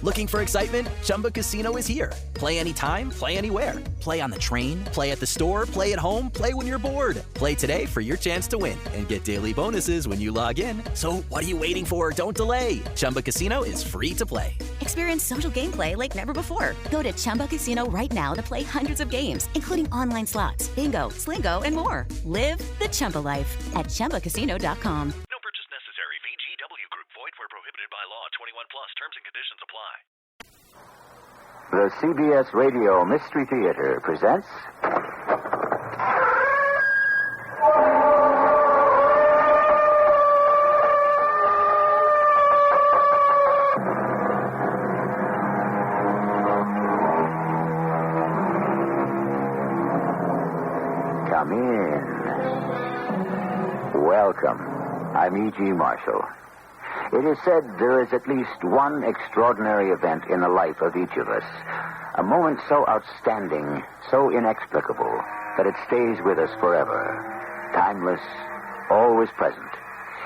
Looking for excitement? Chumba Casino is here. Play anytime, play anywhere. Play on the train, play at the store, play at home, play when you're bored. Play today for your chance to win and get daily bonuses when you log in. So what are you waiting for? Don't delay. Chumba Casino is free to play. Experience social gameplay like never before. Go to Chumba Casino right now to play hundreds of games, including online slots, bingo, Slingo, and more. Live the Chumba life at ChumbaCasino.com. No purchase necessary. VGW Group. Void where prohibited by law. 21 plus. Terms and conditions apply. The CBS Radio Mystery Theater presents... Come in. Welcome. I'm E.G. Marshall. It is said there is at least one extraordinary event in the life of each of us. A moment so outstanding, so inexplicable, that it stays with us forever. Timeless, always present.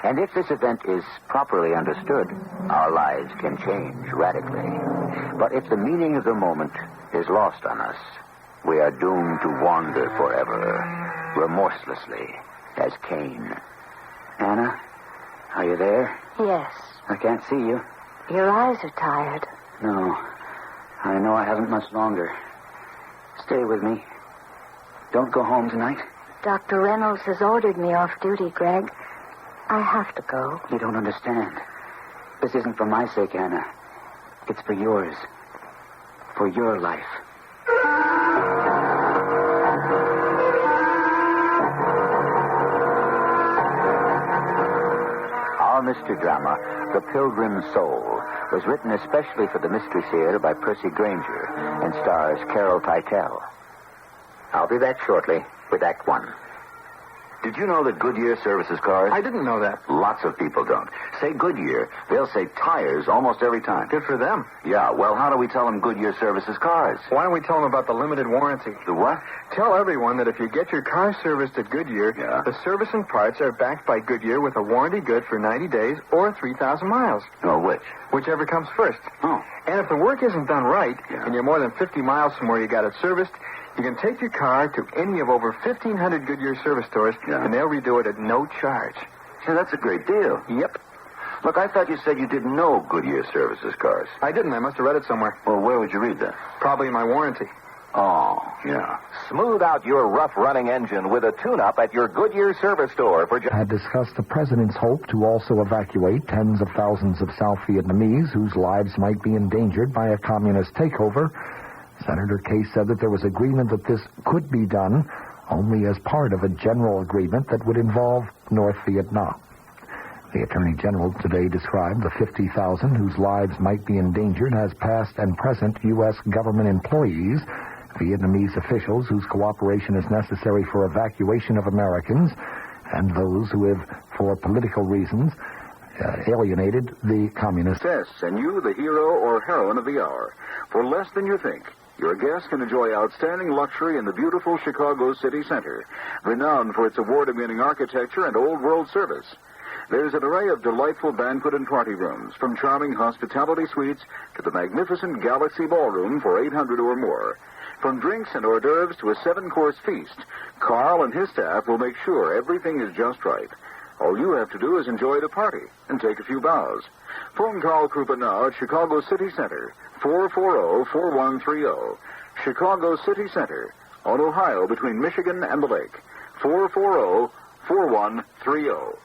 And if this event is properly understood, our lives can change radically. But if the meaning of the moment is lost on us, we are doomed to wander forever, remorselessly, as Cain. Anna, are you there? Yes. I can't see you. Your eyes are tired. No. I know I haven't much longer. Stay with me. Don't go home tonight. Dr. Reynolds has ordered me off duty, Greg. I have to go. You don't understand. This isn't for my sake, Anna. It's for yours. For your life. Our mystery drama, The Pilgrim Soul, was written especially for the Mystery Theater by Percy Granger and stars Carol Teitel. I'll be back shortly with Act One. Did you know that Goodyear services cars? I didn't know that. Lots of people don't. Say Goodyear, they'll say tires almost every time. Good for them. Yeah, well, how do we tell them Goodyear services cars? Why don't we tell them about the limited warranty? The what? Tell everyone that if you get your car serviced at Goodyear, the service and parts are backed by Goodyear with a warranty good for 90 days or 3,000 miles. Oh, which? Whichever comes first. Oh. And if the work isn't done right, and you're more than 50 miles from where you got it serviced, you can take your car to any of over 1,500 Goodyear service stores, and they'll redo it at no charge. Yeah, that's a great deal. Yep. Look, I thought you said you didn't know Goodyear services cars. I didn't. I must have read it somewhere. Well, where would you read that? Probably in my warranty. Oh, yeah. Smooth out your rough-running engine with a tune-up at your Goodyear service store for... Had discussed the president's hope to also evacuate tens of thousands of South Vietnamese whose lives might be endangered by a communist takeover. Senator Case said that there was agreement that this could be done only as part of a general agreement that would involve North Vietnam. The Attorney General today described the 50,000 whose lives might be endangered as past and present U.S. government employees, Vietnamese officials whose cooperation is necessary for evacuation of Americans, and those who have, for political reasons, alienated the communists. Yes, and you, the hero or heroine of the hour. For less than you think, your guests can enjoy outstanding luxury in the beautiful Chicago city center, renowned for its award-winning architecture and old-world service. There's an array of delightful banquet and party rooms, from charming hospitality suites to the magnificent Galaxy Ballroom for 800 or more. From drinks and hors d'oeuvres to a 7-course feast, Carl and his staff will make sure everything is just right. All you have to do is enjoy the party and take a few bows. Phone Carl Krupa now at Chicago City Center, 440-4130. Chicago City Center, on Ohio between Michigan and the lake, 440-4130.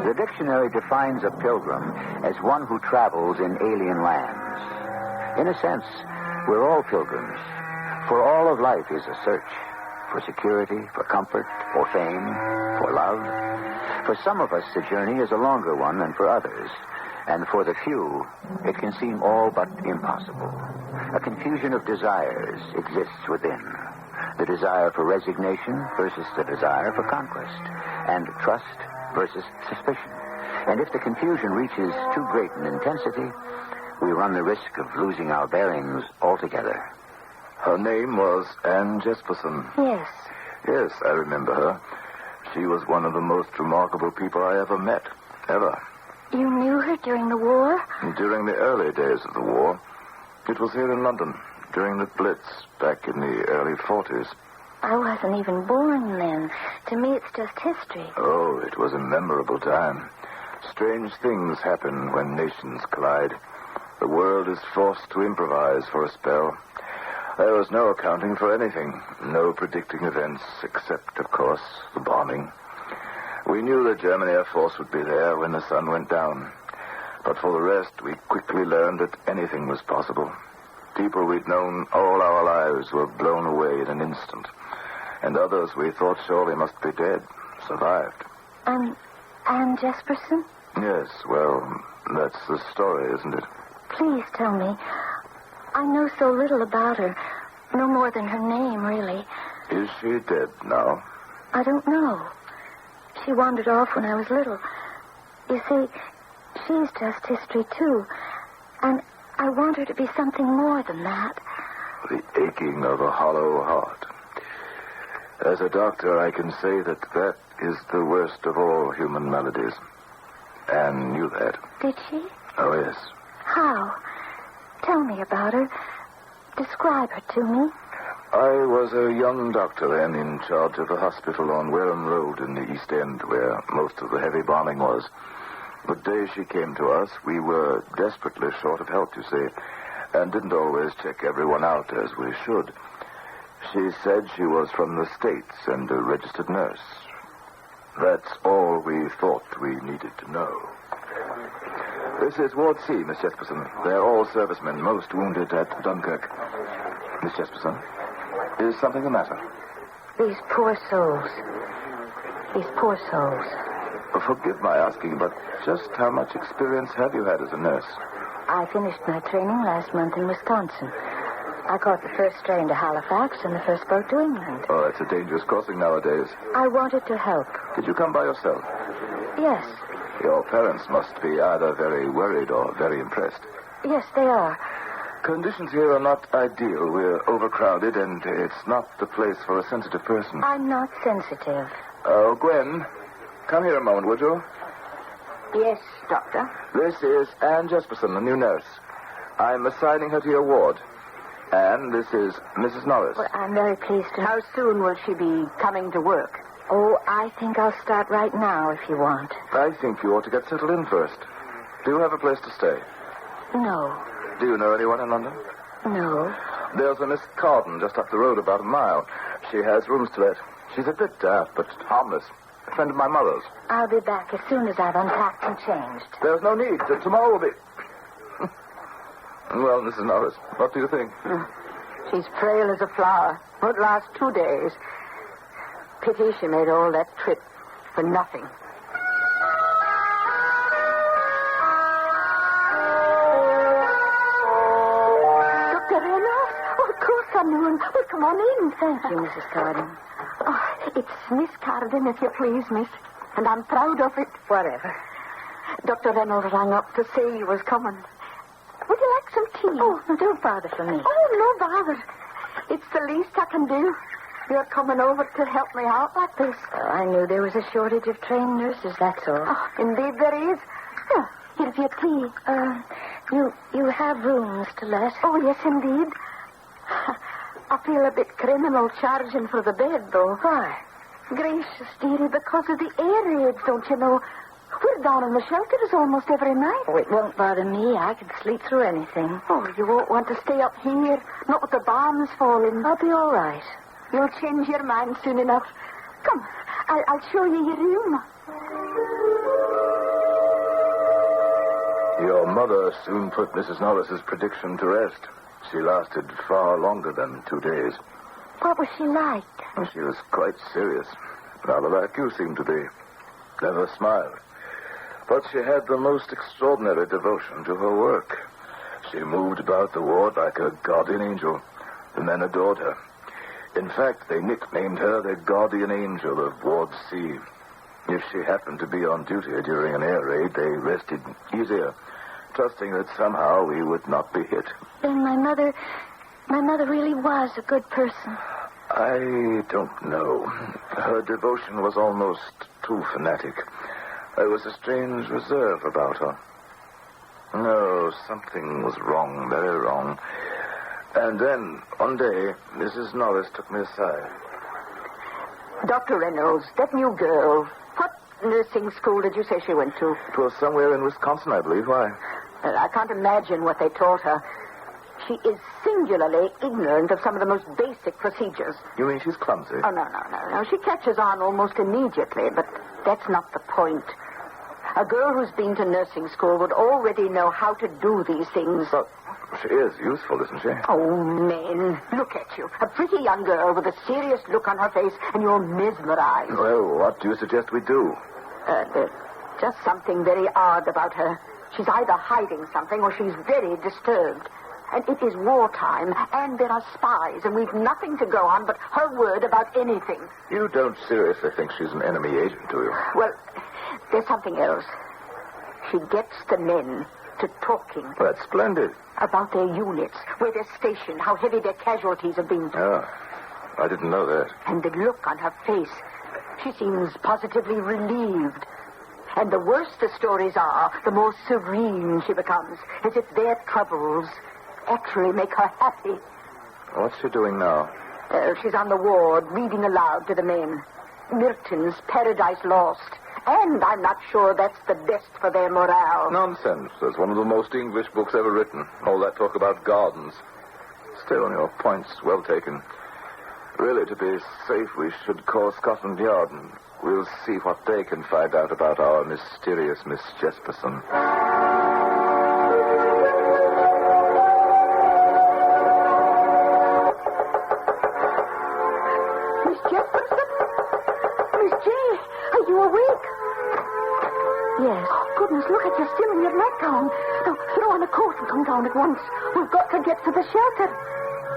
The dictionary defines a pilgrim as one who travels in alien lands. In a sense, we're all pilgrims, for all of life is a search for security, for comfort, for fame, for love. For some of us, the journey is a longer one than for others, and for the few, it can seem all but impossible. A confusion of desires exists within. The desire for resignation versus the desire for conquest, and trust versus suspicion. And if the confusion reaches too great an intensity, we run the risk of losing our bearings altogether. Her name was Anne Jesperson. Yes. Yes, I remember her. She was one of the most remarkable people I ever met. Ever. You knew her during the war? During the early days of the war. It was here in London, during the Blitz, back in the early 40s. I wasn't even born then. To me, it's just history. Oh, it was a memorable time. Strange things happen when nations collide. The world is forced to improvise for a spell. There was no accounting for anything, no predicting events, except, of course, the bombing. We knew the German Air Force would be there when the sun went down. But for the rest, we quickly learned that anything was possible. People we'd known all our lives were blown away in an instant. And others we thought surely must be dead, survived. Anne Jesperson? Yes, well, that's the story, isn't it? Please tell me. I know so little about her. No more than her name, really. Is she dead now? I don't know. She wandered off when I was little. You see, she's just history, too. And I want her to be something more than that. The aching of a hollow heart. As a doctor, I can say that is the worst of all human maladies. Anne knew that. Did she? Oh, yes. How? Tell me about her. Describe her to me. I was a young doctor then in charge of a hospital on Wareham Road in the East End, where most of the heavy bombing was. The day she came to us, we were desperately short of help, you see, and didn't always check everyone out as we should. She said she was from the States and a registered nurse. That's all we thought we needed to know. This is Ward C, Miss Jesperson. They're all servicemen, most wounded at Dunkirk. Miss Jesperson, is something the matter? These poor souls. These poor souls. Forgive my asking, but just how much experience have you had as a nurse? I finished my training last month in Wisconsin. I caught the first train to Halifax and the first boat to England. Oh, it's a dangerous crossing nowadays. I wanted to help. Did you come by yourself? Yes. Your parents must be either very worried or very impressed. Yes, they are. Conditions here are not ideal. We're overcrowded, and it's not the place for a sensitive person. I'm not sensitive. Oh, Gwen, come here a moment, would you? Yes, Doctor. This is Anne Jesperson, the new nurse. I'm assigning her to your ward. And this is Mrs. Norris. Well, I'm very pleased to... How soon will she be coming to work? Oh, I think I'll start right now if you want. I think you ought to get settled in first. Do you have a place to stay? No. Do you know anyone in London? No. There's a Miss Carden just up the road about a mile. She has rooms to let. She's a bit daft, but harmless. A friend of my mother's. I'll be back as soon as I've unpacked and changed. There's no need. Tomorrow will be... Well, Mrs. Norris, what do you think? She's frail as a flower. Won't last 2 days. Pity she made all that trip for nothing. Dr. Reynolds? Oh, of course I knew him. Well, come on in. Thank you, Mrs. Carden. Oh, it's Miss Carden, if you please, miss. And I'm proud of it. Whatever. Dr. Reynolds rang up to say you was coming. Would you like some tea? Oh, no, don't bother for me. Oh, no bother. It's the least I can do. You're coming over to help me out like this. Oh, I knew there was a shortage of trained nurses, that's all. Oh, indeed there is. Oh, here's your tea. You have rooms to let? Oh, yes, indeed. I feel a bit criminal charging for the bed, though. Why? Gracious, dearie, because of the air raids, don't you know? We're down in the shelters almost every night. Oh, it won't bother me. I can sleep through anything. Oh, you won't want to stay up here, not with the bombs falling. I'll be all right. You'll change your mind soon enough. Come, I'll show you your room. Your mother soon put Mrs. Norris's prediction to rest. She lasted far longer than 2 days. What was she like? She was quite serious, rather like you seem to be. Never smiled. But she had the most extraordinary devotion to her work. She moved about the ward like a guardian angel. The men adored her. In fact, they nicknamed her the guardian angel of Ward C. If she happened to be on duty during an air raid, they rested easier, trusting that somehow we would not be hit. Then my mother my mother really was a good person? I don't know. Her devotion was almost too fanatic. There was a strange reserve about her. No, something was wrong, very wrong. And then, one day, Mrs. Norris took me aside. Dr. Reynolds, that new girl, what nursing school did you say she went to? It was somewhere in Wisconsin, I believe. Why? I can't imagine what they taught her. She is singularly ignorant of some of the most basic procedures. You mean she's clumsy? Oh, no. She catches on almost immediately, but that's not the point. A girl who's been to nursing school would already know how to do these things. But she is useful, isn't she? Oh, men, look at you. A pretty young girl with a serious look on her face, and you're mesmerized. Well, what do you suggest we do? There's just something very odd about her. She's either hiding something or she's very disturbed. And it is wartime, and there are spies, and we've nothing to go on but her word about anything. You don't seriously think she's an enemy agent, do you? Well, there's something else. She gets the men to talking. Well, that's splendid. About their units, where they're stationed, how heavy their casualties have been. Oh, I didn't know that. And the look on her face. She seems positively relieved. And the worse the stories are, the more serene she becomes, as if their troubles actually make her happy. What's she doing now? She's on the ward, reading aloud to the men. Milton's Paradise Lost. And I'm not sure that's the best for their morale. Nonsense. That's one of the most English books ever written. All that talk about gardens. Still, your point's well taken. Really, to be safe, we should call Scotland Yard, and we'll see what they can find out about our mysterious Miss Jesperson. Miss Jesperson? Miss J, are you awake? Yes. Oh, goodness, look at you still in your nightgown. Now, throw on a coat and come down at once. We've got to get to the shelter.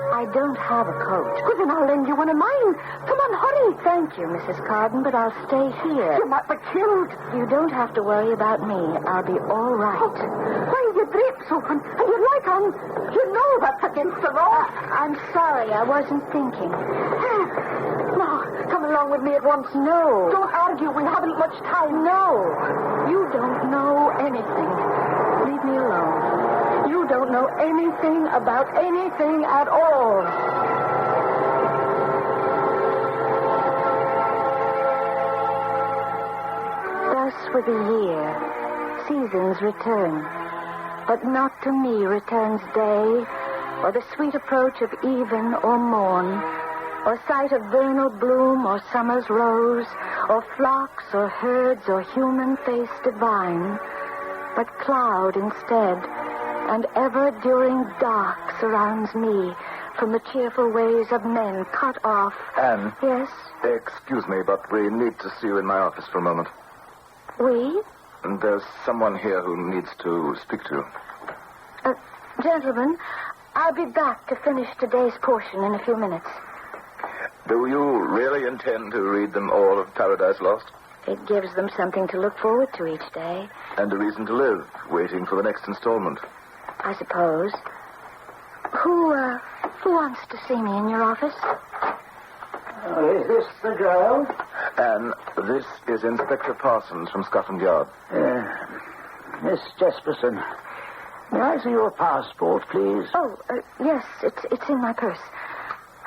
I don't have a coat. Well, then I'll lend you one of mine. Come on, hurry. Thank you, Mrs. Carden, but I'll stay here. You might be killed. You don't have to worry about me. I'll be all right. Oh, why are your drapes open and your light on? You know that's against the law. I'm sorry. I wasn't thinking. Now, come along with me at once. No. Don't argue. We haven't much time. No. You don't know anything. Leave me alone. You don't know anything about anything at all. Thus with a year, seasons return. But not to me returns day, or the sweet approach of even or morn, or sight of vernal bloom or summer's rose, or flocks or herds or human face divine, but cloud instead, and ever-during dark surrounds me from the cheerful ways of men cut off. Anne? Yes? Excuse me, but we need to see you in my office for a moment. We? And there's someone here who needs to speak to you. Gentlemen, I'll be back to finish today's portion in a few minutes. Do you really intend to read them all of Paradise Lost? It gives them something to look forward to each day. And a reason to live, waiting for the next installment. I suppose. Who wants to see me in your office? Is this the girl? Anne, this is Inspector Parsons from Scotland Yard. Miss Jesperson. May I see your passport, please? Oh, yes, it's in my purse.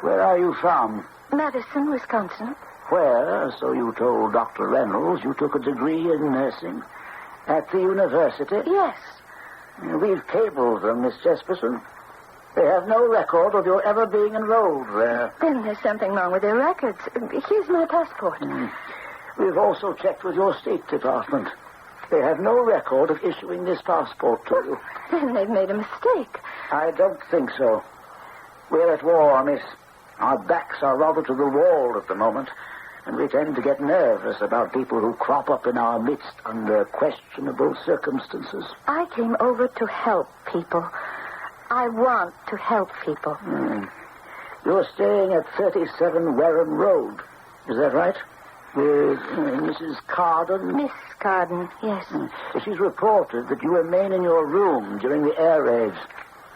Where are you from? Madison, Wisconsin. Where, so you told Dr. Reynolds, you took a degree in nursing? At the university? Yes. We've cabled them, Miss Jesperson. They have no record of your ever being enrolled there. Then there's something wrong with their records. Here's my passport. We've also checked with your State Department. They have no record of issuing this passport to you. Then they've made a mistake. I don't think so. We're at war, miss. Our backs are rather to the wall at the moment, and we tend to get nervous about people who crop up in our midst under questionable circumstances. I came over to help people. I want to help people. You're staying at 37 Wareham Road. Is that right? With Mrs. Carden? Miss Carden, yes. She's reported that you remain in your room during the air raids.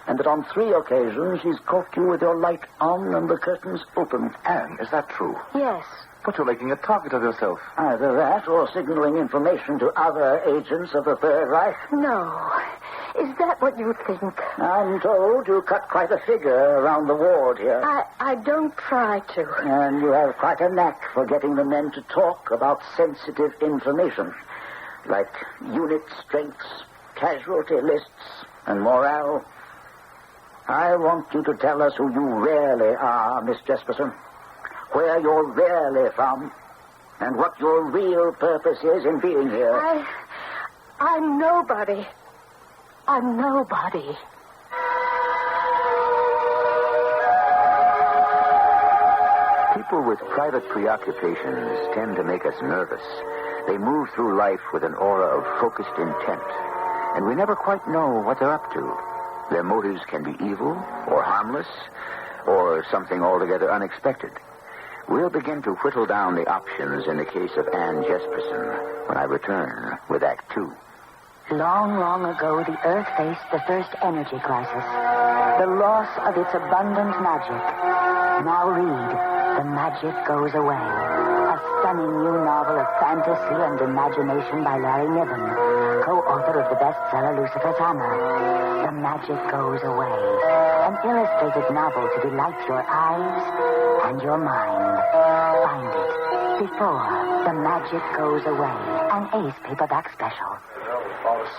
and that on 3 occasions she's caught you with your light on and the curtains open. Anne, is that true? Yes. But you're making a target of yourself. Either that or signaling information to other agents of the Third Reich. No. Is that what you think? I'm told you cut quite a figure around the ward here. I don't try to. And you have quite a knack for getting the men to talk about sensitive information, like unit strengths, casualty lists, and morale. I want you to tell us who you really are, Miss Jesperson, where you're really from, and what your real purpose is in being here. I'm nobody. I'm nobody. People with private preoccupations tend to make us nervous. They move through life with an aura of focused intent, and we never quite know what they're up to. Their motives can be evil or harmless or something altogether unexpected. We'll begin to whittle down the options in the case of Anne Jesperson when I return with Act 2. Long, long ago, the Earth faced the first energy crisis. The loss of its abundant magic. Now read, The Magic Goes Away. A stunning new novel of fantasy and imagination by Larry Niven, co-author of the bestseller Lucifer's Hammer. The Magic Goes Away. An illustrated novel to delight your eyes and your mind. Find it before The Magic Goes Away. An Ace paperback special.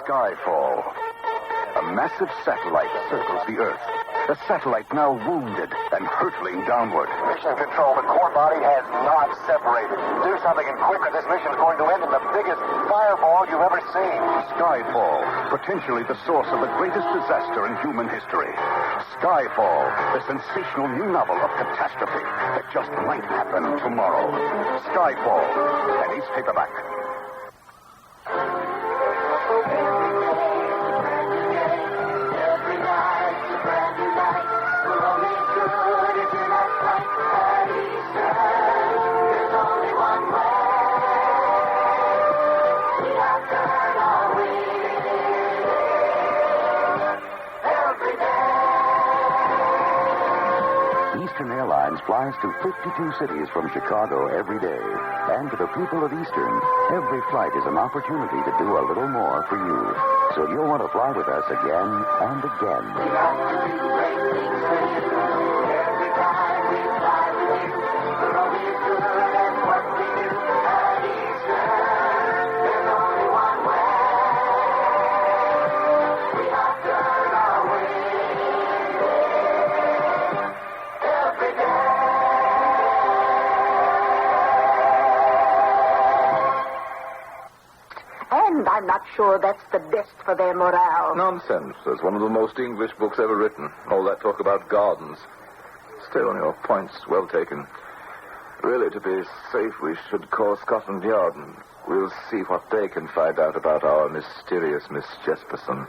Skyfall. A massive satellite circles the Earth. The satellite now wounded and hurtling downward. Mission Control, the core body has not separated. Do something and quick, or this mission's going to end in the biggest fireball you've ever seen. Skyfall, potentially the source of the greatest disaster in human history. Skyfall, the sensational new novel of catastrophe that just might happen tomorrow. Skyfall, an Ace paperback. Eastern Airlines flies to 52 cities from Chicago every day. And to the people of Eastern, every flight is an opportunity to do a little more for you. So you'll want to fly with us again and again. We have to do great things for you. Every time we fly with you, we're always good at what we do at Eastern. There's only one way. We have to earn our way. Every day. And I'm not sure that's the best for their morale. Nonsense. It's one of the most English books ever written. All that talk about gardens. Still, your point's well taken. Really, to be safe, we should call Scotland Yard, and we'll see what they can find out about our mysterious Miss Jesperson.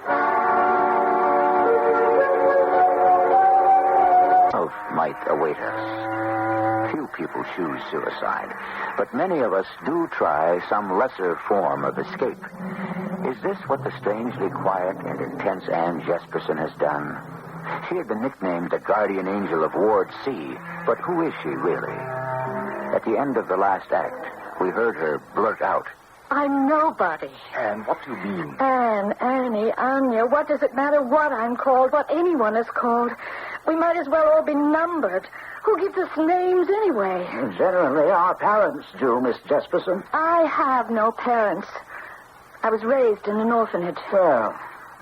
Might await us. Few people choose suicide, but many of us do try some lesser form of escape. Is this what the strangely quiet and intense Anne Jesperson has done? She had been nicknamed the guardian angel of Ward C, but who is she really? At the end of the last act, we heard her blurt out, I'm nobody. Anne, what do you mean? Anne, Annie, Anya, what does it matter what I'm called, what anyone is called? We might as well all be numbered. Who gives us names anyway? Generally, our parents do, Miss Jesperson. I have no parents. I was raised in an orphanage. Well,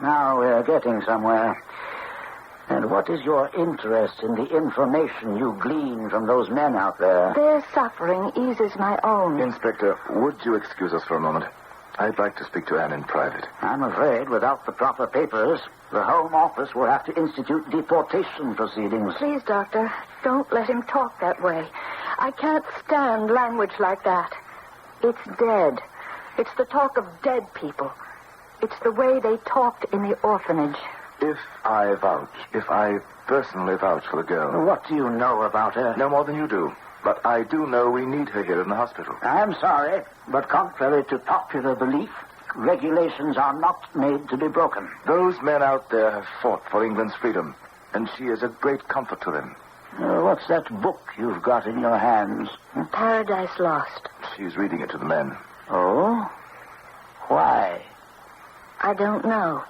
now we're getting somewhere. And what is your interest in the information you glean from those men out there? Their suffering eases my own. Inspector, would you excuse us for a moment? I'd like to speak to Anne in private. I'm afraid without the proper papers, the Home Office will have to institute deportation proceedings. Please, Doctor, don't let him talk that way. I can't stand language like that. It's dead. It's the talk of dead people. It's the way they talked in the orphanage. If I personally vouch for the girl... What do you know about her? No more than you do. But I do know we need her here in the hospital. I'm sorry, but contrary to popular belief, regulations are not made to be broken. Those men out there have fought for England's freedom, and she is a great comfort to them. What's that book you've got in your hands? Paradise Lost. She's reading it to the men. Oh? Why? I don't know.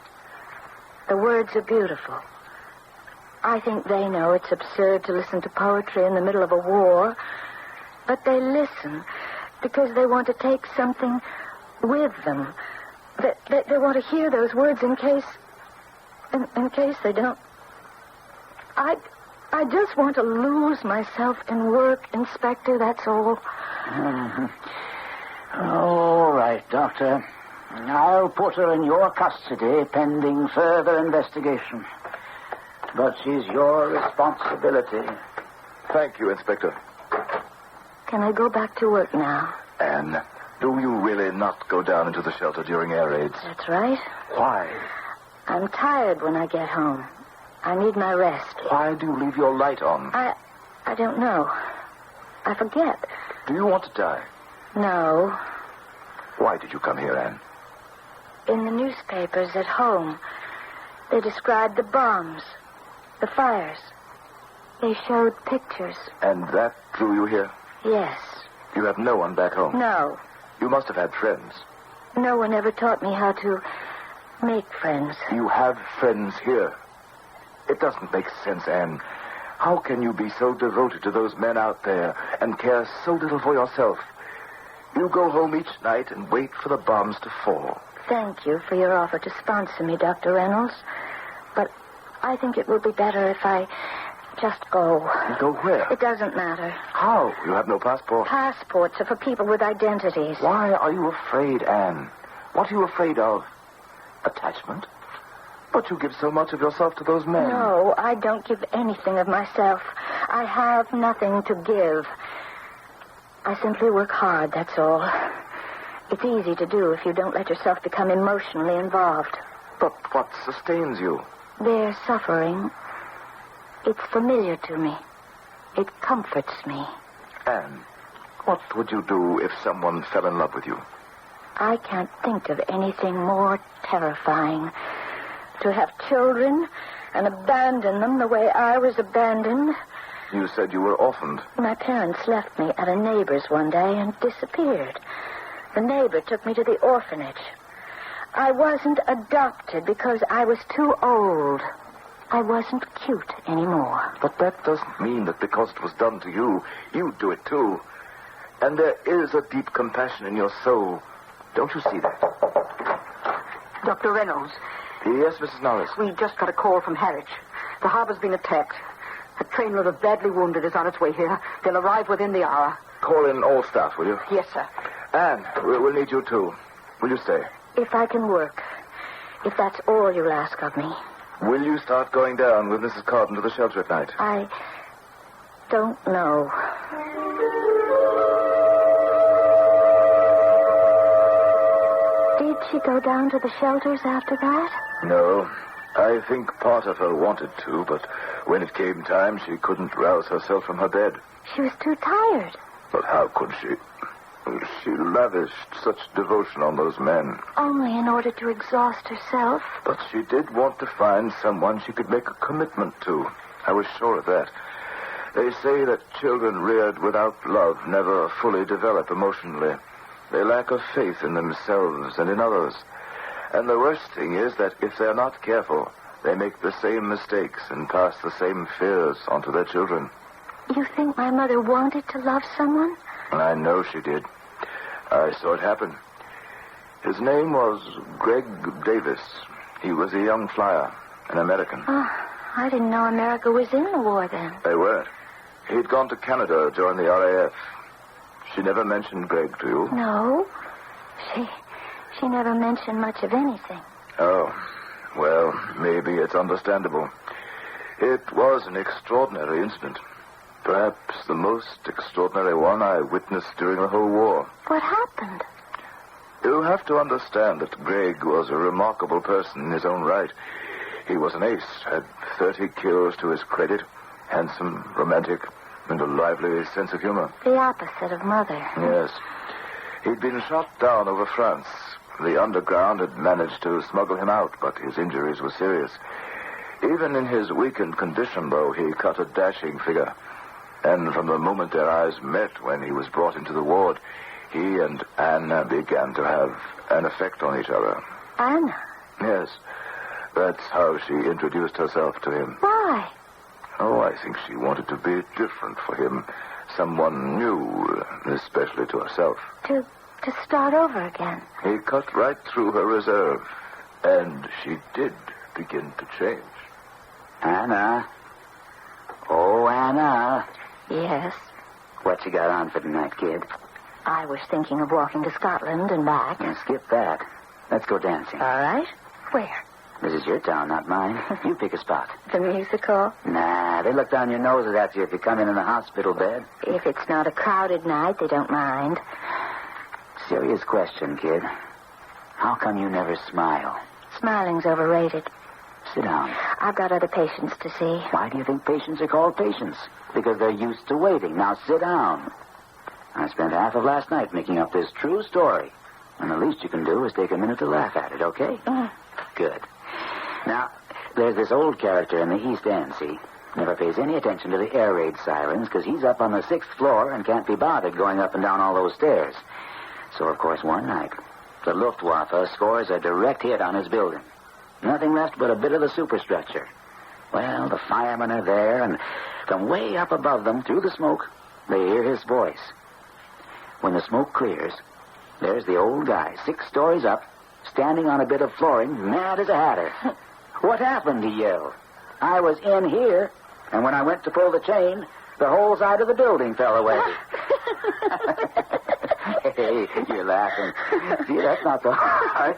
The words are beautiful. I think they know it's absurd to listen to poetry in the middle of a war, but they listen because they want to take something with them. They want to hear those words in case they don't. I just want to lose myself in work, Inspector, that's all. Mm-hmm. All right, Doctor. I'll put her in your custody pending further investigation. But she's your responsibility. Thank you, Inspector. Can I go back to work now? Anne, do you really not go down into the shelter during air raids? That's right. Why? I'm tired when I get home. I need my rest. Why do you leave your light on? I don't know. I forget. Do you want to die? No. Why did you come here, Anne? In the newspapers at home, they described the bombs, the fires. They showed pictures. And that drew you here? Yes. You have no one back home? No. You must have had friends. No one ever taught me how to make friends. You have friends here. It doesn't make sense, Anne. How can you be so devoted to those men out there and care so little for yourself? You go home each night and wait for the bombs to fall. Thank you for your offer to sponsor me, Dr. Reynolds. But I think it would be better if I just go. Go where? It doesn't matter. How? You have no passport. Passports are for people with identities. Why are you afraid, Anne? What are you afraid of? Attachment? But you give so much of yourself to those men. No, I don't give anything of myself. I have nothing to give. I simply work hard, that's all. It's easy to do if you don't let yourself become emotionally involved. But what sustains you? Their suffering. It's familiar to me. It comforts me. Anne, what would you do if someone fell in love with you? I can't think of anything more terrifying. To have children and abandon them the way I was abandoned. You said you were orphaned. My parents left me at a neighbor's one day and disappeared. The neighbor took me to the orphanage. I wasn't adopted because I was too old. I wasn't cute anymore. But that doesn't mean that because it was done to you, you'd do it too. And there is a deep compassion in your soul. Don't you see that? Dr. Reynolds. Yes, Mrs. Norris. We just got a call from Harwich. The harbor's been attacked. A trainload of badly wounded is on its way here. They'll arrive within the hour. Call in all staff, will you? Yes, sir. Anne, we'll need you too. Will you stay? If I can work. If that's all you'll ask of me. Will you start going down with Mrs. Carden to the shelter at night? I don't know. Did she go down to the shelters after that? No. I think part of her wanted to, but when it came time, she couldn't rouse herself from her bed. She was too tired. But how could she? She lavished such devotion on those men. Only in order to exhaust herself. But she did want to find someone she could make a commitment to. I was sure of that. They say that children reared without love never fully develop emotionally. They lack of faith in themselves and in others. And the worst thing is that if they're not careful, they make the same mistakes and pass the same fears onto their children. You think my mother wanted to love someone? I know she did. I saw it happen. His name was Greg Davis. He was a young flyer, an American. Oh, I didn't know America was in the war then. They weren't. He'd gone to Canada, joined the RAF. She never mentioned Greg to you? No. She never mentioned much of anything. Oh, well, maybe it's understandable. It was an extraordinary incident. Perhaps the most extraordinary one I witnessed during the whole war. What happened? You have to understand that Greg was a remarkable person in his own right. He was an ace, had 30 kills to his credit, handsome, romantic, and a lively sense of humor. The opposite of Mother. Yes. He'd been shot down over France. The underground had managed to smuggle him out, but his injuries were serious. Even in his weakened condition, though, he cut a dashing figure. And from the moment their eyes met when he was brought into the ward, he and Anna began to have an effect on each other. Anna? Yes. That's how she introduced herself to him. Why? Oh, I think she wanted to be different for him. Someone new, especially to herself. To start over again. He cut right through her reserve, and she did begin to change. Anna. Oh, Anna. Yes? What you got on for tonight, kid? I was thinking of walking to Scotland and back. Yeah, skip that. Let's go dancing. All right. Where? This is your town, not mine. You pick a spot. The music hall? Nah, they look down your noses at you if you come in a hospital bed. If it's not a crowded night, they don't mind. Serious question, kid. How come you never smile? Smiling's overrated. Sit down. I've got other patients to see. Why do you think patients are called patients? Because they're used to waiting. Now sit down. I spent half of last night making up this true story. And the least you can do is take a minute to laugh at it, okay? Good. Now, there's this old character in the East End, see? Never pays any attention to the air raid sirens because he's up on the 6th floor and can't be bothered going up and down all those stairs. So, of course, one night, the Luftwaffe scores a direct hit on his building. Nothing left but a bit of the superstructure. Well, the firemen are there, and from way up above them, through the smoke, they hear his voice. When the smoke clears, there's the old guy, 6 stories up, standing on a bit of flooring, mad as a hatter. What happened, he yelled. I was in here, and when I went to pull the chain, the whole side of the building fell away. Hey, you're laughing. See, that's not so hard.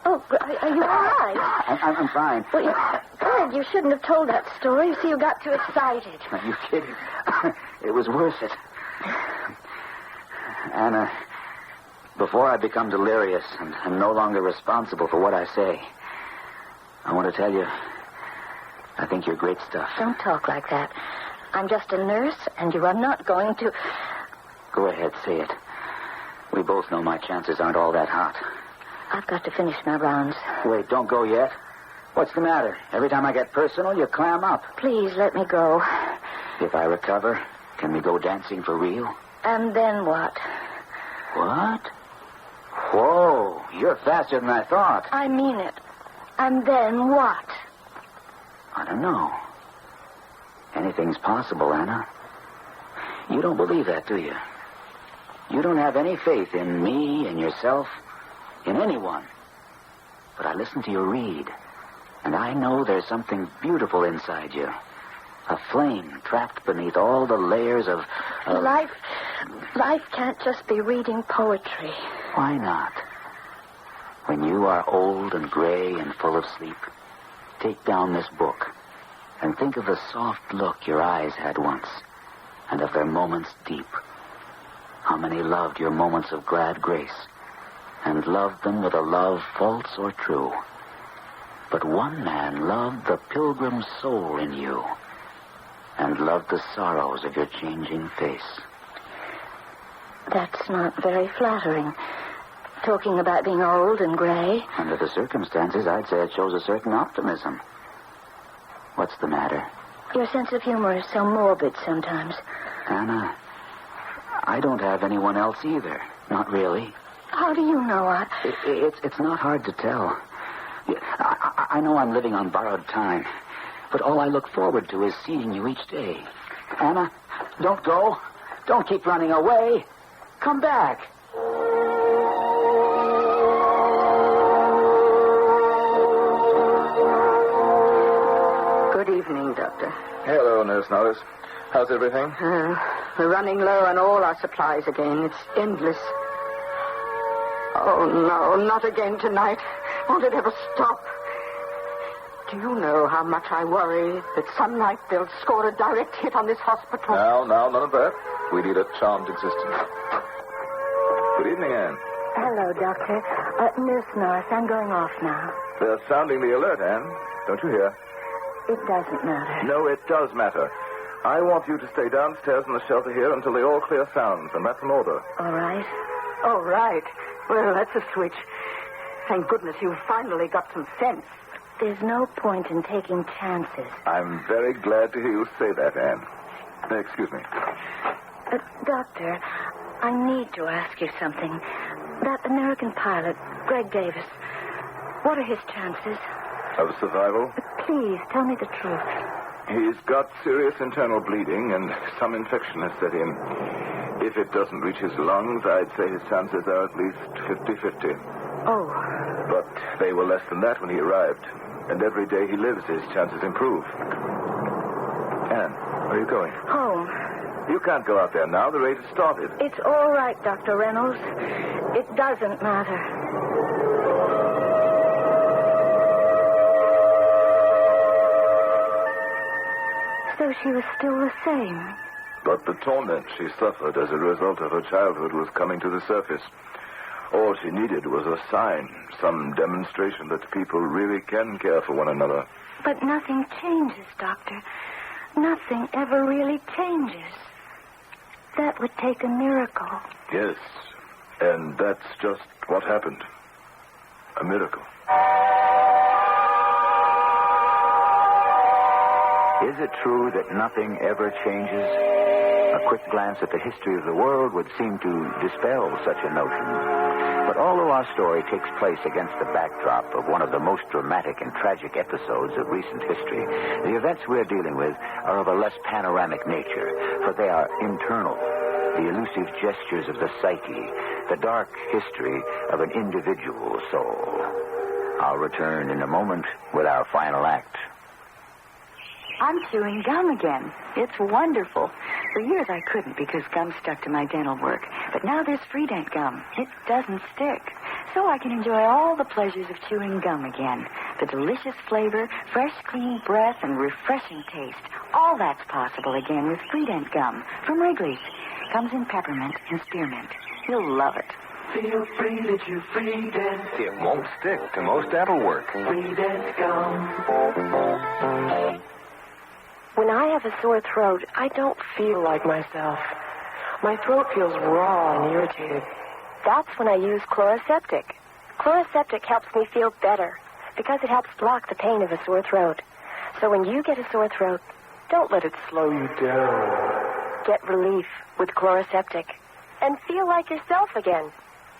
Are you all right? I'm fine. Well, Fred, you shouldn't have told that story. You see, you got too excited. Are you kidding? It was worth it. Anna, before I become delirious and am no longer responsible for what I say, I want to tell you, I think you're great stuff. Don't talk like that. I'm just a nurse, and you are not going to... Go ahead, say it. We both know my chances aren't all that hot. I've got to finish my rounds. Wait, don't go yet. What's the matter? Every time I get personal, you clam up. Please, let me go. If I recover, can we go dancing for real? And then what? What? Whoa, you're faster than I thought. I mean it. And then what? I don't know. Anything's possible, Anna. You don't believe that, do you? You don't have any faith in me, in yourself, in anyone. But I listen to you read, and I know there's something beautiful inside you. A flame trapped beneath all the layers of... Life can't just be reading poetry. Why not? When you are old and gray and full of sleep, take down this book and think of the soft look your eyes had once and of their moments deep. How many loved your moments of glad grace and loved them with a love false or true. But one man loved the pilgrim soul in you and loved the sorrows of your changing face. That's not very flattering. Talking about being old and gray. Under the circumstances, I'd say it shows a certain optimism. What's the matter? Your sense of humor is so morbid sometimes. Anna, I don't have anyone else either. Not really. How do you know? It's not hard to tell. I know I'm living on borrowed time, but all I look forward to is seeing you each day. Anna, don't go. Don't keep running away. Come back. Good evening, Doctor. Hello, Nurse Norris. How's everything? We're running low on all our supplies again. It's endless. Oh, no, not again tonight. Won't it ever stop? Do you know how much I worry that some night they'll score a direct hit on this hospital? No, none of that. We lead a charmed existence. Good evening, Anne. Hello, Doctor. Nurse Norris, I'm going off now. They're sounding the alert, Anne. Don't you hear? It doesn't matter. No, it does matter. I want you to stay downstairs in the shelter here until the all-clear sounds, and that's an order. All right. Oh, right. Well, that's a switch. Thank goodness you finally got some sense. There's no point in taking chances. I'm very glad to hear you say that, Anne. Excuse me. Doctor, I need to ask you something. That American pilot, Greg Davis, what are his chances? Of survival? Please, tell me the truth. He's got serious internal bleeding and some infection has set in. If it doesn't reach his lungs, I'd say his chances are at least 50-50. Oh. But they were less than that when he arrived. And every day he lives, his chances improve. Anne, where are you going? Home. You can't go out there now. The race has started. It's all right, Dr. Reynolds. It doesn't matter. So she was still the same. But the torment she suffered as a result of her childhood was coming to the surface. All she needed was a sign, some demonstration that people really can care for one another. But nothing changes, Doctor. Nothing ever really changes. That would take a miracle. Yes, and that's just what happened. A miracle. Is it true that nothing ever changes? A quick glance at the history of the world would seem to dispel such a notion. But although our story takes place against the backdrop of one of the most dramatic and tragic episodes of recent history, the events we're dealing with are of a less panoramic nature, for they are internal, the elusive gestures of the psyche, the dark history of an individual soul. I'll return in a moment with our final act. I'm chewing gum again. It's wonderful. For years I couldn't because gum stuck to my dental work. But now there's Freedent gum. It doesn't stick. So I can enjoy all the pleasures of chewing gum again. The delicious flavor, fresh, clean breath, and refreshing taste. All that's possible again with Freedent gum from Wrigley's. Comes in peppermint and spearmint. You'll love it. Feel free to chew Freedent. It won't stick to most dental work. Freedent gum. When I have a sore throat, I don't feel like myself. My throat feels raw and irritated. That's when I use Chloroseptic. Chloroseptic helps me feel better because it helps block the pain of a sore throat. So when you get a sore throat, don't let it slow you down. Get relief with Chloroseptic and feel like yourself again.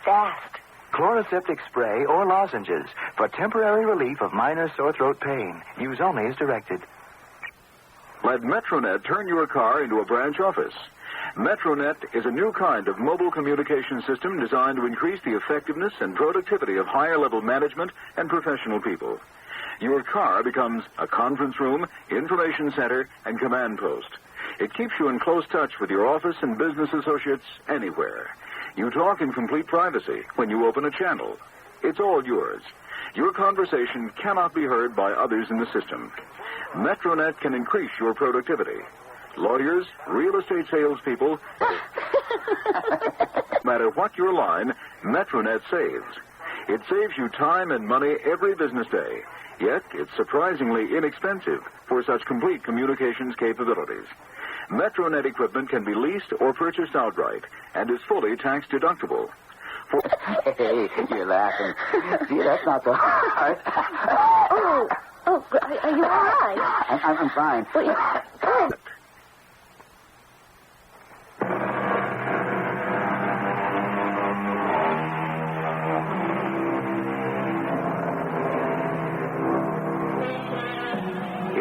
Fast. Chloroseptic spray or lozenges for temporary relief of minor sore throat pain. Use only as directed. Let Metronet turn your car into a branch office. Metronet is a new kind of mobile communication system designed to increase the effectiveness and productivity of higher-level management and professional people. Your car becomes a conference room, information center, and command post. It keeps you in close touch with your office and business associates anywhere. You talk in complete privacy when you open a channel. It's all yours. Your conversation cannot be heard by others in the system. Metronet can increase your productivity. Lawyers, real estate salespeople, no matter what your line, Metronet saves. It saves you time and money every business day. Yet, it's surprisingly inexpensive for such complete communications capabilities. Metronet equipment can be leased or purchased outright and is fully tax deductible. Hey, you're laughing. See, that's not so hard. Oh, are you all right? I'm fine.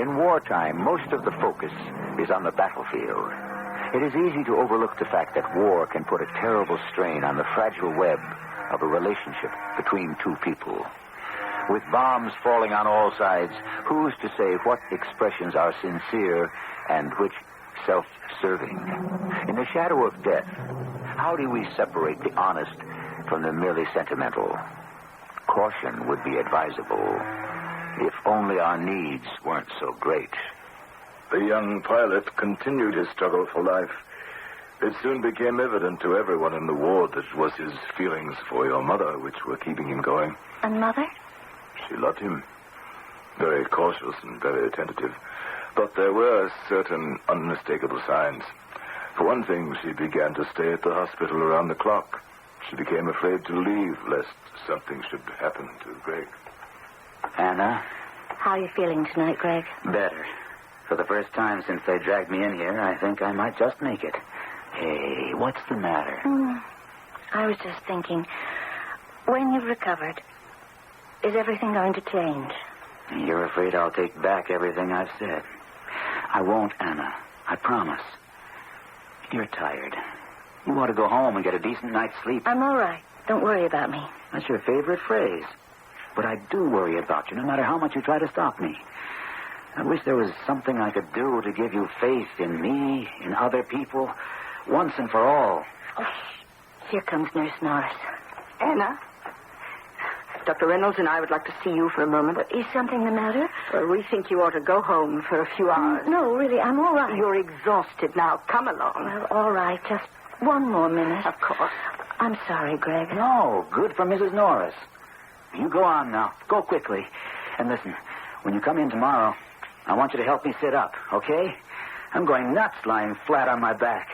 In wartime, most of the focus is on the battlefield. It is easy to overlook the fact that war can put a terrible strain on the fragile web of a relationship between two people. With bombs falling on all sides, who's to say what expressions are sincere and which self-serving? In the shadow of death, how do we separate the honest from the merely sentimental? Caution would be advisable, if only our needs weren't so great. The young pilot continued his struggle for life. It soon became evident to everyone in the ward that it was his feelings for your mother which were keeping him going. And Mother? She loved him. Very cautious and very attentive. But there were certain unmistakable signs. For one thing, she began to stay at the hospital around the clock. She became afraid to leave, lest something should happen to Greg. Anna? How are you feeling tonight, Greg? Better. For the first time since they dragged me in here, I think I might just make it. Hey, what's the matter? I was just thinking, when you've recovered, is everything going to change? You're afraid I'll take back everything I've said. I won't, Anna. I promise. You're tired. You ought to go home and get a decent night's sleep. I'm all right. Don't worry about me. That's your favorite phrase. But I do worry about you, no matter how much you try to stop me. I wish there was something I could do to give you faith in me, in other people, once and for all. Oh, here comes Nurse Norris. Anna, Dr. Reynolds and I would like to see you for a moment. Is something the matter? Well, we think you ought to go home for a few hours. No, really, I'm all right. You're exhausted now. Come along. Well, all right. Just one more minute. Of course. I'm sorry, Greg. No, good for Mrs. Norris. You go on now. Go quickly. And listen, when you come in tomorrow, I want you to help me sit up, okay? I'm going nuts lying flat on my back.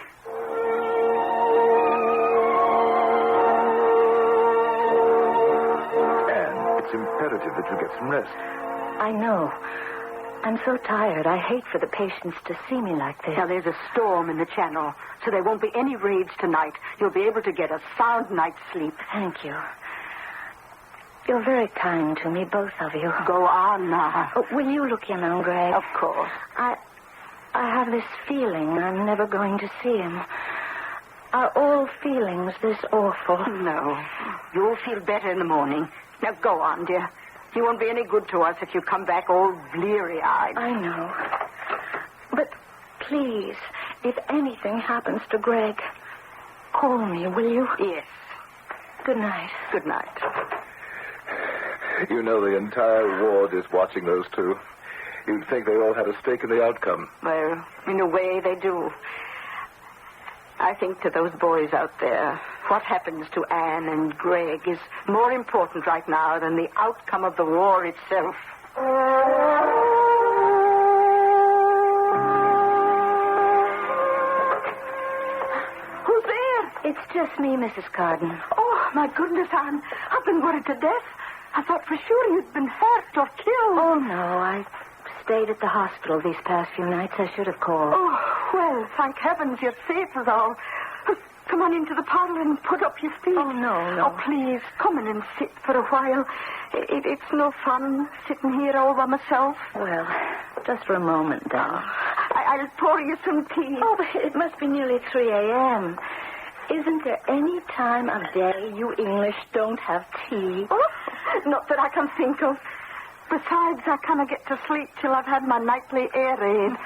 Anne, it's imperative that you get some rest. I know. I'm so tired. I hate for the patients to see me like this. Now, there's a storm in the channel, so there won't be any raids tonight. You'll be able to get a sound night's sleep. Thank you. You're very kind to me, both of you. Go on now. Oh, will you look in on Greg? Of course. I have this feeling I'm never going to see him. Are all feelings this awful? No. You'll feel better in the morning. Now, go on, dear. You won't be any good to us if you come back all bleary-eyed. I know. But please, if anything happens to Greg, call me, will you? Yes. Good night. Good night. You know the entire ward is watching those two. You'd think they all had a stake in the outcome. Well, in a way, they do. I think to those boys out there, what happens to Anne and Greg is more important right now than the outcome of the war itself. Who's there? It's just me, Mrs. Carden. Oh, my goodness, Anne. I've been worried to death. I thought for sure you'd been hurt or killed. Oh, no, I stayed at the hospital these past few nights. I should have called. Oh, well, thank heavens you're safe as all. Come on into the parlor and put up your feet. Oh, no. Oh, please, come in and sit for a while. It's no fun sitting here all by myself. Well, just for a moment, then. I'll pour you some tea. Oh, but it must be nearly 3 a.m. Isn't there any time of day you English don't have tea? Oh, not that I can think of. Besides, I cannot get to sleep till I've had my nightly air raid.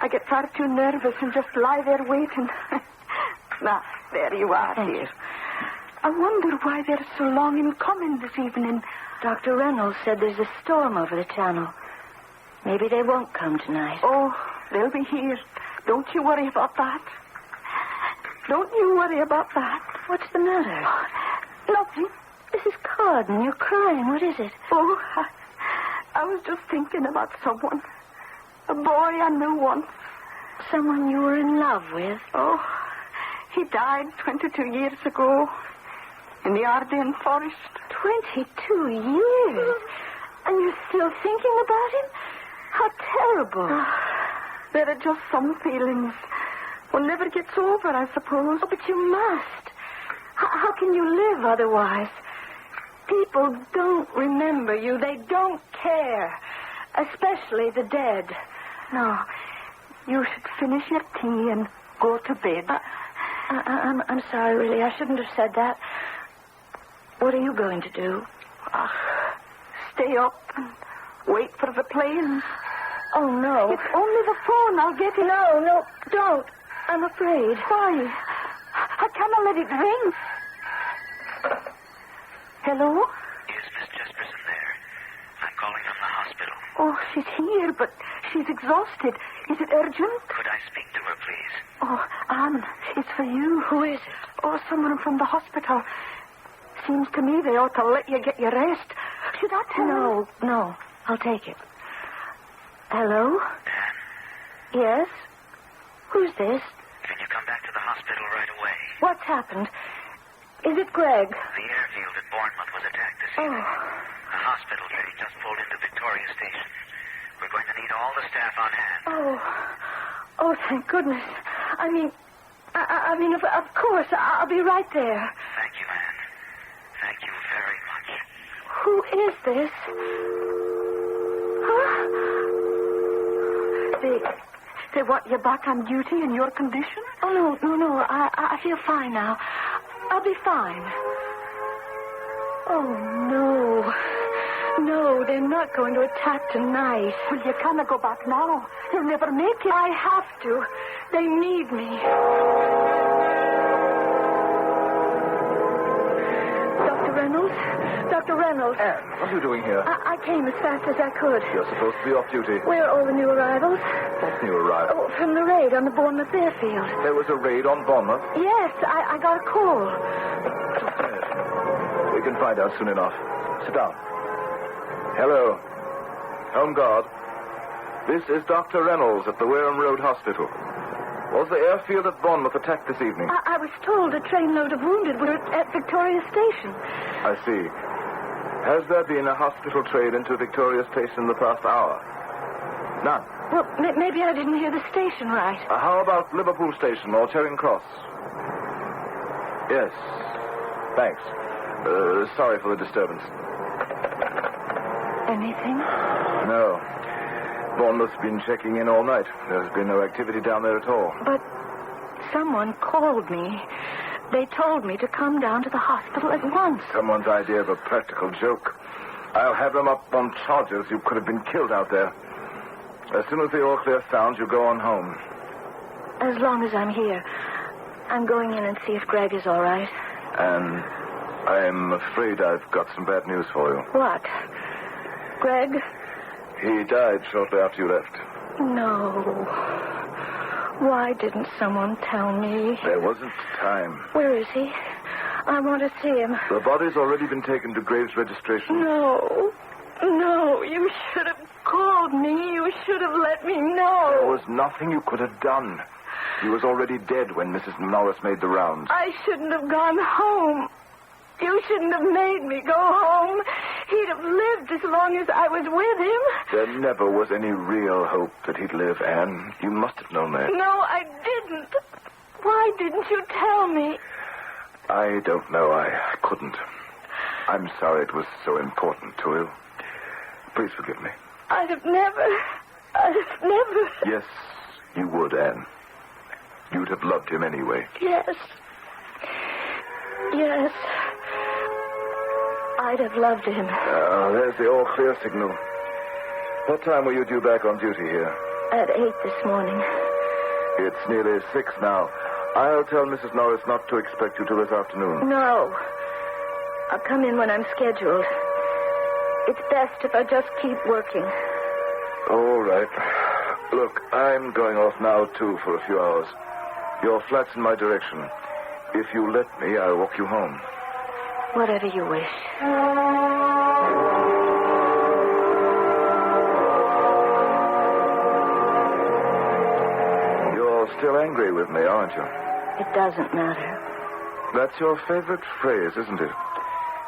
I get far too nervous and just lie there waiting. Now, there you are, Thank dear. you. I wonder why they're so long in coming this evening. Dr. Reynolds said there's a storm over the channel. Maybe they won't come tonight. Oh, they'll be here. Don't you worry about that. Don't you worry about that. What's the matter? Nothing. Mrs. Carden, you're crying. What is it? Oh, I was just thinking about someone. A boy I knew once. Someone you were in love with? Oh, he died 22 years ago in the Ardennes forest. 22 years? And you're still thinking about him? How terrible. There are just some feelings one never gets over, I suppose. Oh, but you must. How can you live otherwise? People don't remember you. They don't care. Especially the dead. No. You should finish your tea and go to bed. I'm sorry, really. I shouldn't have said that. What are you going to do? Stay up and wait for the plane. Oh, no. It's only the phone. I'll get it. No, don't. I'm afraid. Why? I cannot let it ring. Hello? Is Miss Jesperson there? I'm calling from the hospital. Oh, she's here, but she's exhausted. Is it urgent? Could I speak to her, please? Oh, Anne, it's for you. Who is it? Oh, someone from the hospital. Seems to me they ought to let you get your rest. Should I tell her? No. I'll take it. Hello? Anne? Yes? Who's this? Can you come back to the hospital right away? What's happened? Is it Greg? The airfield at Bournemouth was attacked this evening. The hospital train just pulled into Victoria Station. We're going to need all the staff on hand. Oh, thank goodness. I mean, of course, I'll be right there. Thank you, Anne. Thank you very much. Who is this? Huh? They want you back on duty in your condition? Oh, no. I feel fine now. I'll be fine. Oh, no. No, they're not going to attack tonight. Well, you cannot go back now. You'll never make it. I have to. They need me. Dr. Reynolds. Anne, what are you doing here? I came as fast as I could. You're supposed to be off duty. Where are all the new arrivals? What new arrival? Oh, from the raid on the Bournemouth airfield. There was a raid on Bournemouth? Yes, I got a call. We can find out soon enough. Sit down. Hello. Home Guard. This is Dr. Reynolds at the Wareham Road Hospital. Was the airfield at Bournemouth attacked this evening? I was told a trainload of wounded were at Victoria Station. I see. Has there been a hospital train into Victoria Station in the past hour? None. Well, maybe I didn't hear the station right. How about Liverpool Station or Charing Cross? Yes. Thanks. Sorry for the disturbance. Anything? No. Bournemouth's been checking in all night. There's been no activity down there at all. But someone called me. They told me to come down to the hospital at once. Someone's idea of a practical joke. I'll have them up on charges. You could have been killed out there. As soon as the all clear sounds, you go on home. As long as I'm here. I'm going in and see if Greg is all right. And I'm afraid I've got some bad news for you. What? Greg? He died shortly after you left. No. Why didn't someone tell me? There wasn't time. Where is he? I want to see him. The body's already been taken to Graves registration. No, you should have called me. You should have let me know. There was nothing you could have done. He was already dead when Mrs. Norris made the rounds. I shouldn't have gone home. You shouldn't have made me go home. He'd have lived as long as I was with him. There never was any real hope that he'd live, Anne. You must have known that. No, I didn't. Why didn't you tell me? I don't know. I couldn't. I'm sorry it was so important to you. Please forgive me. I'd have never. Yes, you would, Anne. You'd have loved him anyway. Yes. I'd have loved him. There's the all clear signal. What time were you due back on duty here? At 8 this morning. It's nearly 6 now. I'll tell Mrs. Norris not to expect you till this afternoon. No. I'll come in when I'm scheduled. It's best if I just keep working. All right. Look, I'm going off now, too, for a few hours. Your flat's in my direction. If you let me, I'll walk you home. Whatever you wish. You're still angry with me, aren't you? It doesn't matter. That's your favorite phrase, isn't it?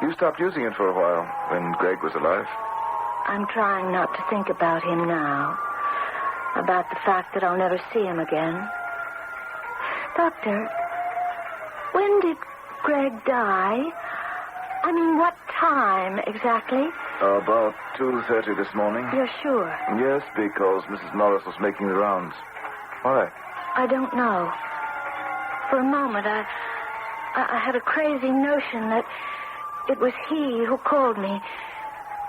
You stopped using it for a while, when Greg was alive. I'm trying not to think about him now. About the fact that I'll never see him again. Doctor, when did Greg die? I mean, what time exactly? About 2:30 this morning. You're sure? Yes, because Mrs. Norris was making the rounds. Why? I don't know. For a moment, I had a crazy notion that it was he who called me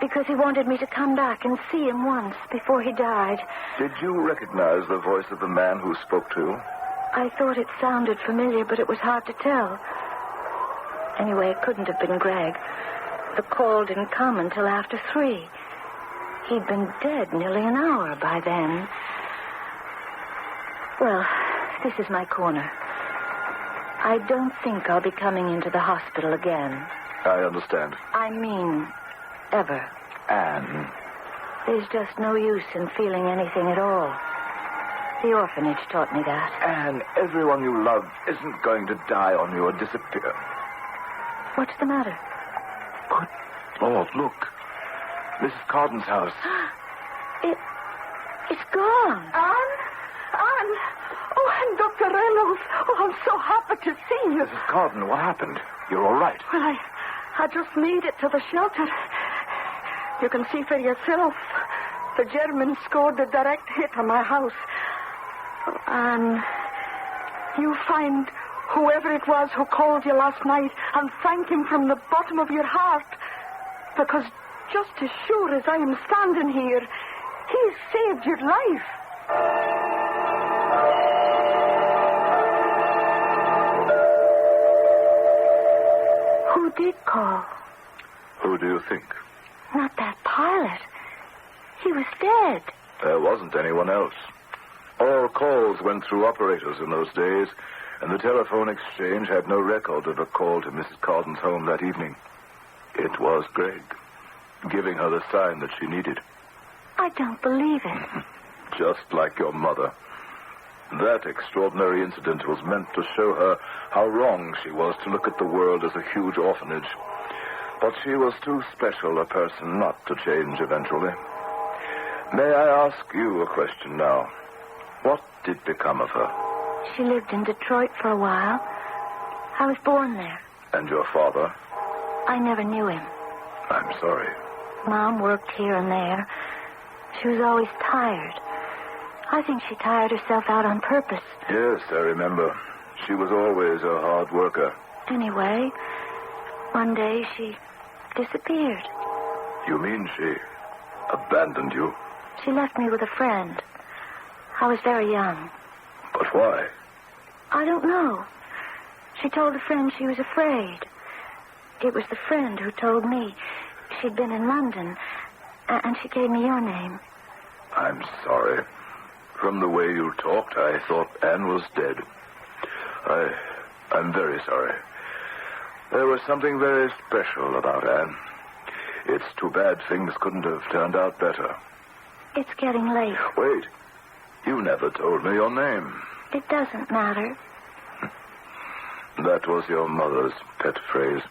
because he wanted me to come back and see him once before he died. Did you recognize the voice of the man who spoke to you? I thought it sounded familiar, but it was hard to tell. Anyway, it couldn't have been Greg. The call didn't come until after 3. He'd been dead nearly an hour by then. Well, this is my corner. I don't think I'll be coming into the hospital again. I understand. I mean, ever. Anne. There's just no use in feeling anything at all. The orphanage taught me that. Anne, everyone you love isn't going to die on you or disappear. What's the matter? Good Lord, look. Mrs. Carden's house. It's gone. Anne? Oh, and Dr. Reynolds. Oh, I'm so happy to see you. Mrs. Carden, what happened? You're all right. Well, I just made it to the shelter. You can see for yourself. The Germans scored a direct hit on my house. And you find whoever it was who called you last night and thank him from the bottom of your heart. Because just as sure as I am standing here, he saved your life. Who did call? Who do you think? Not that pilot. He was dead. There wasn't anyone else. All calls went through operators in those days, and the telephone exchange had no record of a call to Mrs. Carden's home that evening. It was Greg, giving her the sign that she needed. I don't believe it. Just like your mother. That extraordinary incident was meant to show her how wrong she was to look at the world as a huge orphanage. But she was too special a person not to change eventually. May I ask you a question now? What did become of her? She lived in Detroit for a while. I was born there. And your father? I never knew him. I'm sorry. Mom worked here and there. She was always tired. I think she tired herself out on purpose. Yes, I remember. She was always a hard worker. Anyway, one day she disappeared. You mean she abandoned you? She left me with a friend. I was very young. But why? I don't know. She told a friend she was afraid. It was the friend who told me she'd been in London, and she gave me your name. I'm sorry. From the way you talked, I thought Anne was dead. I'm very sorry. There was something very special about Anne. It's too bad things couldn't have turned out better. It's getting late. Wait. You never told me your name. It doesn't matter. That was your mother's pet phrase.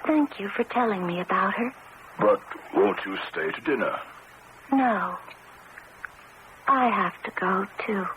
Thank you for telling me about her. But won't you stay to dinner? No. I have to go, too.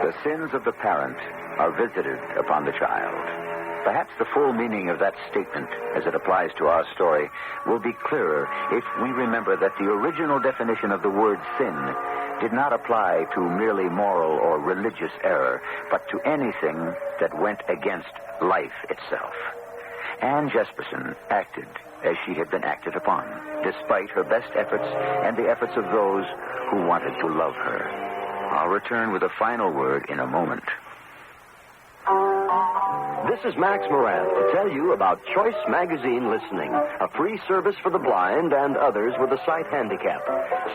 The sins of the parent are visited upon the child. Perhaps the full meaning of that statement, as it applies to our story, will be clearer if we remember that the original definition of the word sin did not apply to merely moral or religious error, but to anything that went against life itself. Anne Jesperson acted as she had been acted upon, despite her best efforts and the efforts of those who wanted to love her. I'll return with a final word in a moment. This is Max Moran to tell you about Choice Magazine Listening, a free service for the blind and others with a sight handicap.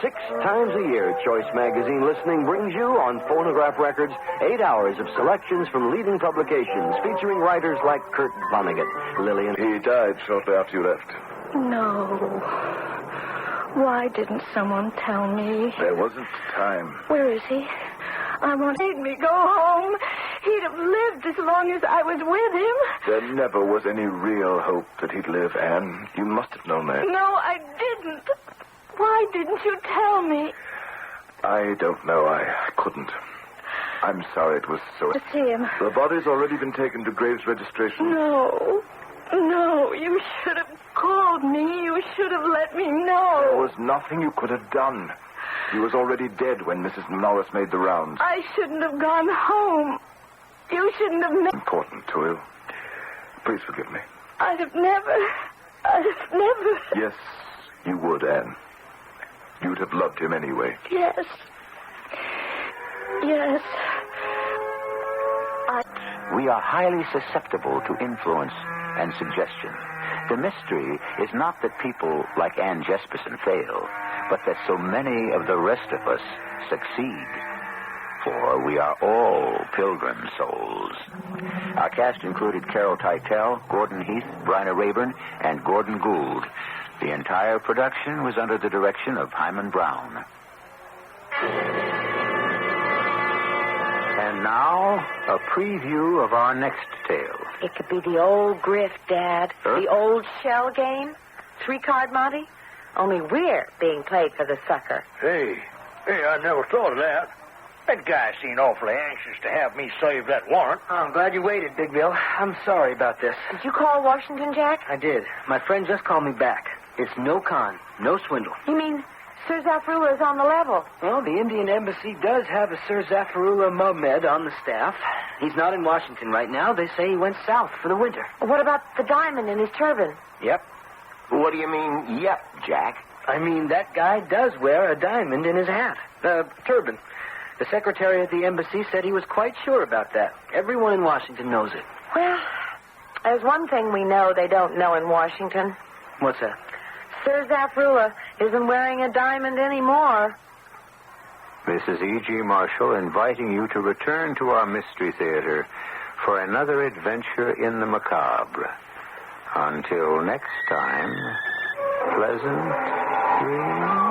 6 times a year, Choice Magazine Listening brings you, on phonograph records, 8 hours of selections from leading publications featuring writers like Kurt Vonnegut, Lillian... He died shortly after you left. No. Why didn't someone tell me? There wasn't time. Where is he? I wanted me go home. He'd have lived as long as I was with him. There never was any real hope that he'd live, Anne. You must have known that. No, I didn't. Why didn't you tell me? I don't know. I couldn't. I'm sorry it was so... To see him. The body's already been taken to Graves registration. No, you should have called me. You should have let me know. There was nothing you could have done. He was already dead when Mrs. Norris made the rounds. I shouldn't have gone home. You shouldn't have... Important to you. Please forgive me. I'd have never... Yes, you would, Anne. You'd have loved him anyway. Yes. We are highly susceptible to influence and suggestion. The mystery is not that people like Anne Jesperson fail, but that so many of the rest of us succeed. For we are all Pilgrim souls. Our cast included Carol Teitel, Gordon Heath, Bryna Rayburn, and Gordon Gould. The entire production was under the direction of Hyman Brown. And now, a preview of our next tale. It could be the old grift, Dad. Huh? The old shell game. 3-card Monte. Only we're being played for the sucker. Hey, I never thought of that. That guy seemed awfully anxious to have me save that warrant. Oh, I'm glad you waited, Big Bill. I'm sorry about this. Did you call Washington, Jack? I did. My friend just called me back. It's no con, no swindle. You mean Sir Zafrullah is on the level? Well, the Indian Embassy does have a Sir Zafrullah Mohammed on the staff. He's not in Washington right now. They say he went south for the winter. What about the diamond in his turban? Yep. What do you mean, yep, Jack? I mean, that guy does wear a diamond in his hat. Turban. The secretary at the embassy said he was quite sure about that. Everyone in Washington knows it. Well, there's one thing we know they don't know in Washington. What's that? Sir Zafrullah isn't wearing a diamond anymore. Mrs. E.G. Marshall inviting you to return to our Mystery Theater for another adventure in the macabre. Until next time, pleasant dreams.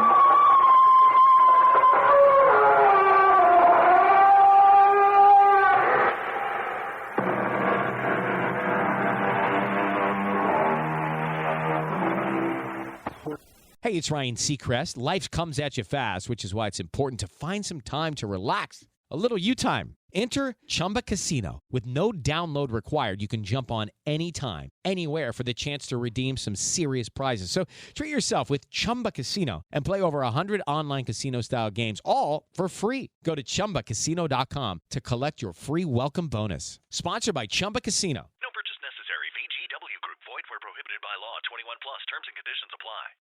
Hey, it's Ryan Seacrest. Life comes at you fast, which is why it's important to find some time to relax. A little you time. Enter Chumba Casino. With no download required, you can jump on anytime, anywhere for the chance to redeem some serious prizes. So treat yourself with Chumba Casino and play over 100 online casino-style games, all for free. Go to ChumbaCasino.com to collect your free welcome bonus. Sponsored by Chumba Casino.